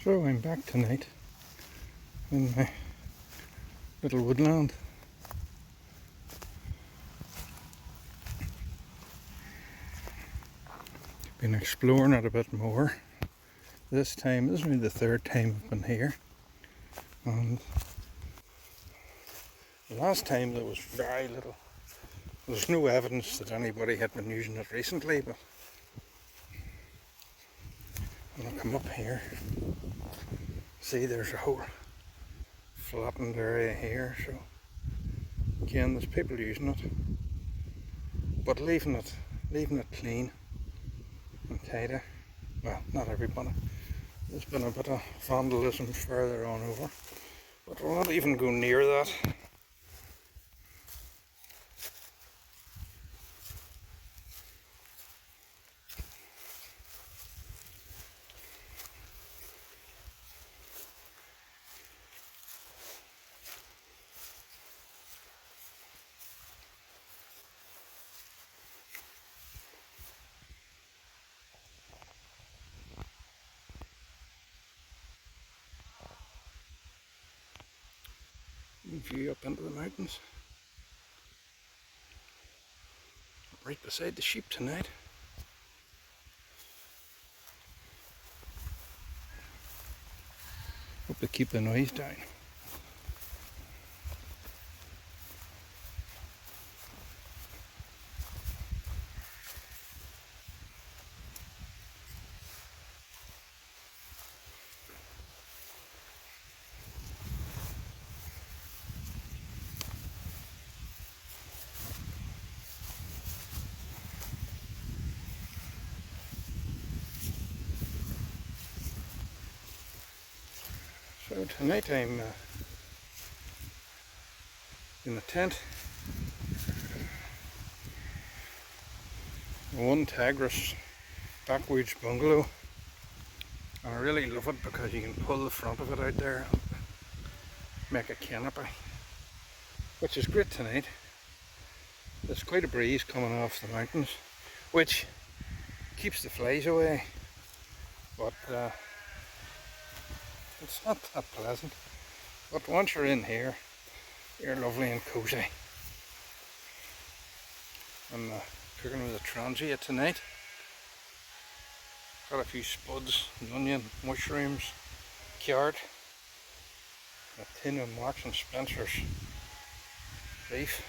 So I'm back tonight in my little woodland. Been exploring it a bit more. This is only the third time I've been here. And the last time there was very little. There's no evidence that anybody had been using it recently, but when I come up here, see there's a whole flattened area here, so again there's people using it, but leaving it clean and tidy. Well, not everybody. There's been a bit of vandalism further on over, but we'll not even go near that. View up into the mountains. Right beside the sheep tonight. Hope they keep the noise down. So tonight I'm in the tent. OneTigris Backwoods Bungalow. And I really love it because you can pull the front of it out there and make a canopy, which is great tonight. There's quite a breeze coming off the mountains, which keeps the flies away, but it's not that pleasant. But once you're in here, you're lovely and cozy. I'm cooking with a Trangia tonight. Got a few spuds, an onion, mushrooms, carrot, a tin of Marks and Spencer's beef.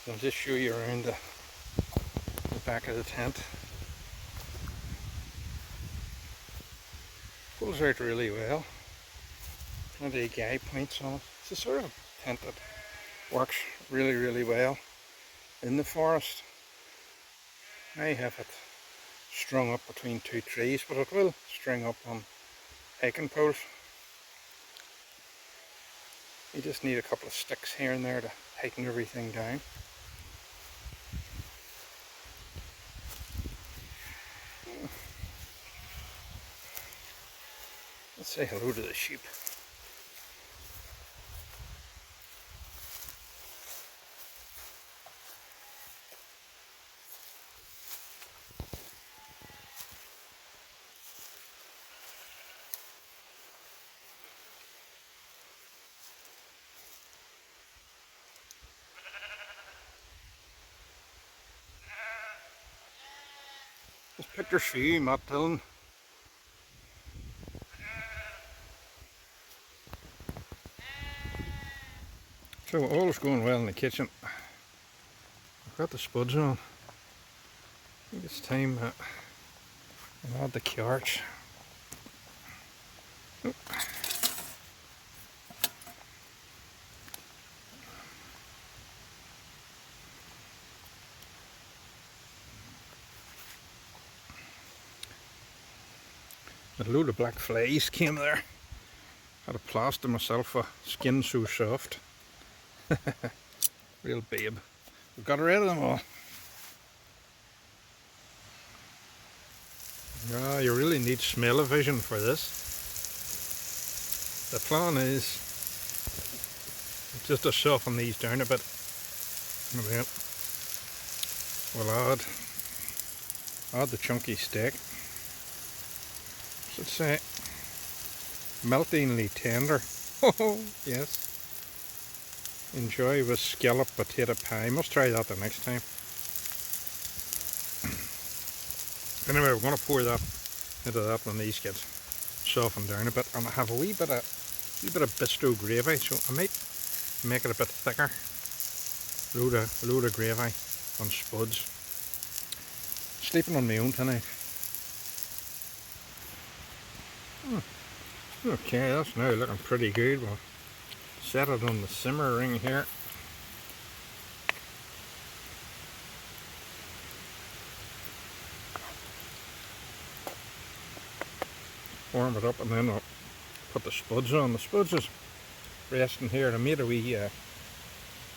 I'll just show you around the back of the tent. Pulls out really well. Plenty of guy points on it. It's a sort of tent that works really well in the forest. I have it strung up between two trees, but it will string up on hiking poles. You just need a couple of sticks here and there to tighten everything down. Let's say hello to the sheep. This picture's for you, Matt Dillon. So all is going well in the kitchen. I've got the spuds on. I think it's time I'll add the carrots. Oh. A load of black flies came there. Had to plaster myself, skin so soft. Real babe. We've got rid of them all. Yeah, you really need smell-o-vision for this. The plan is just to soften these down a bit. We'll add the chunky steak. Should say meltingly tender. Oh yes. Enjoy with scallop potato pie. Must try that the next time. Anyway, we're going to pour that into that when these get softened down a bit, and I have a wee bit of bistro gravy, so I might make it a bit thicker. Load of gravy on spuds. Sleeping on my own tonight. Okay, that's now looking pretty good. We'll set it on the simmer ring here. Warm it up, and then I'll put the spuds on. The spuds is resting here. I made a wee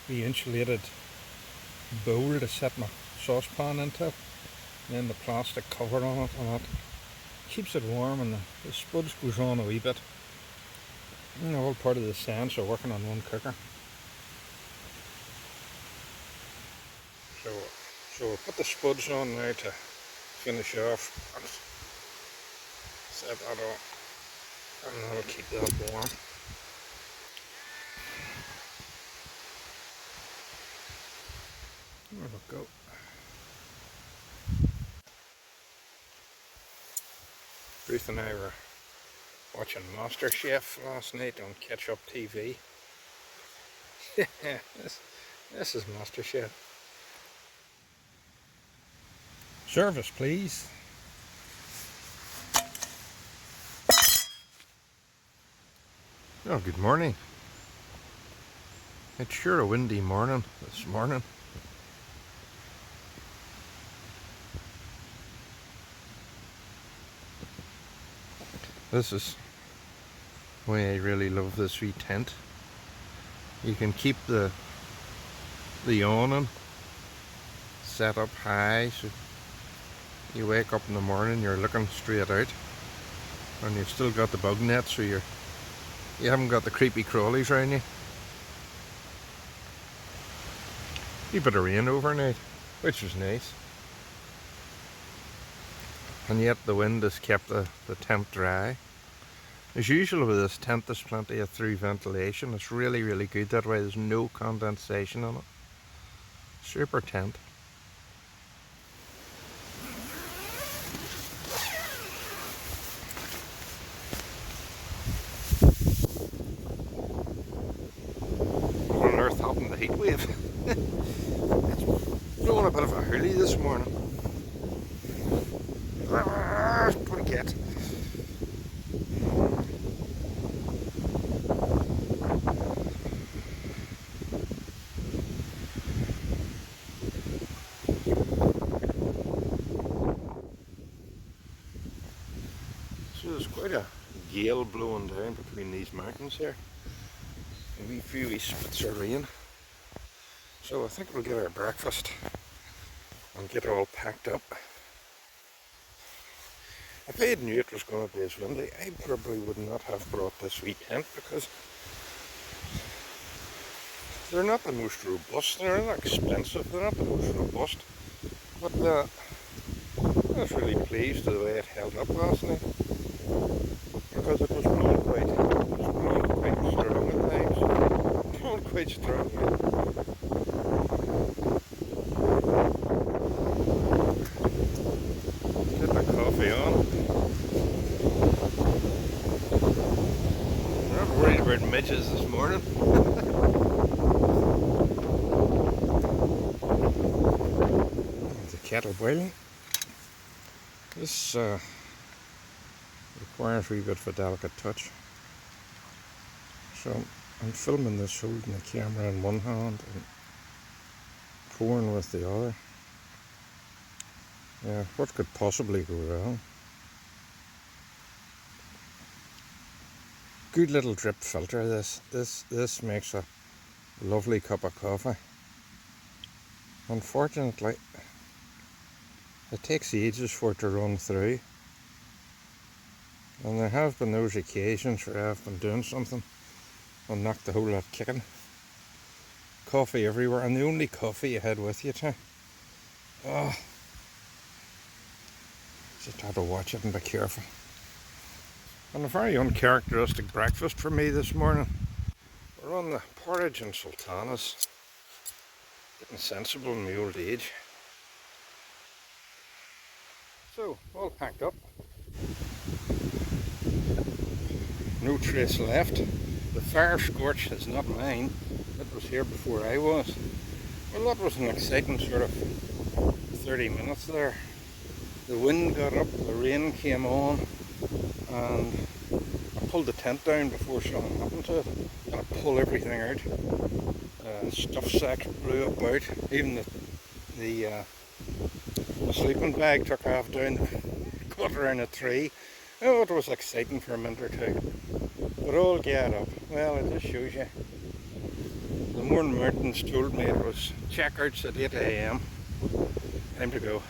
insulated bowl to set my saucepan into, and then the plastic cover on it, and that keeps it warm, and the spuds goes on a wee bit. And all part of the sand, so working on one cooker. So we'll put the spuds on now to finish off. Set that up, and that'll keep that warm. There we go. Ruth and I were watching MasterChef last night on Catch-Up TV. this is MasterChef. Service, please. Oh, good morning. It's sure a windy morning this morning. This is why I really love this wee tent. You can keep the awning set up high, so you wake up in the morning, you're looking straight out, and you've still got the bug net, so you haven't got the creepy crawlies around you. A bit of rain overnight, which was nice. And yet the wind has kept the tent dry. As usual with this tent, there's plenty of through ventilation. It's really, really good that way. There's no condensation on it. Super tent. What on earth happened to the heat wave? It's blowing a bit of a hurley this morning. Poor cat. So there's quite a gale blowing down between these mountains here. A wee few wee spits of rain. So I think we'll get our breakfast and get all packed up. If I had knew it was going to be as windy, I probably would not have brought this wee tent, because they're not the most robust. They're not expensive. They're not the most robust. But I was really pleased with the way it held up last night, because it was blowing quite strong at times. Blowing quite strong. Get the coffee on. I'm not worried about midges this morning. The kettle boiling. This requires a wee bit of a delicate touch. So I'm filming this holding the camera in one hand and pouring with the other. Yeah, what could possibly go wrong? Good little drip filter. This makes a lovely cup of coffee. Unfortunately, it takes ages for it to run through, and there have been those occasions where I've been doing something and knocked the whole lot kicking. Coffee everywhere, and the only coffee you had with you too. Oh, just have to watch it and be careful. And a very uncharacteristic breakfast for me this morning. We're on the porridge and sultanas. Getting sensible in my old age. So, all packed up. No trace left. The fire scorch is not mine. It was here before I was. Well, that was an exciting sort of 30 minutes there. The wind got up, the rain came on, and I pulled the tent down before something happened to it. And I pulled everything out. Stuff sacks blew about. Even the sleeping bag took half down, cut around a tree. Oh, it was exciting for a minute or two. But all get up. Well, it just shows you. The morning mountains told me it was checkouts at 8 AM. Time to go.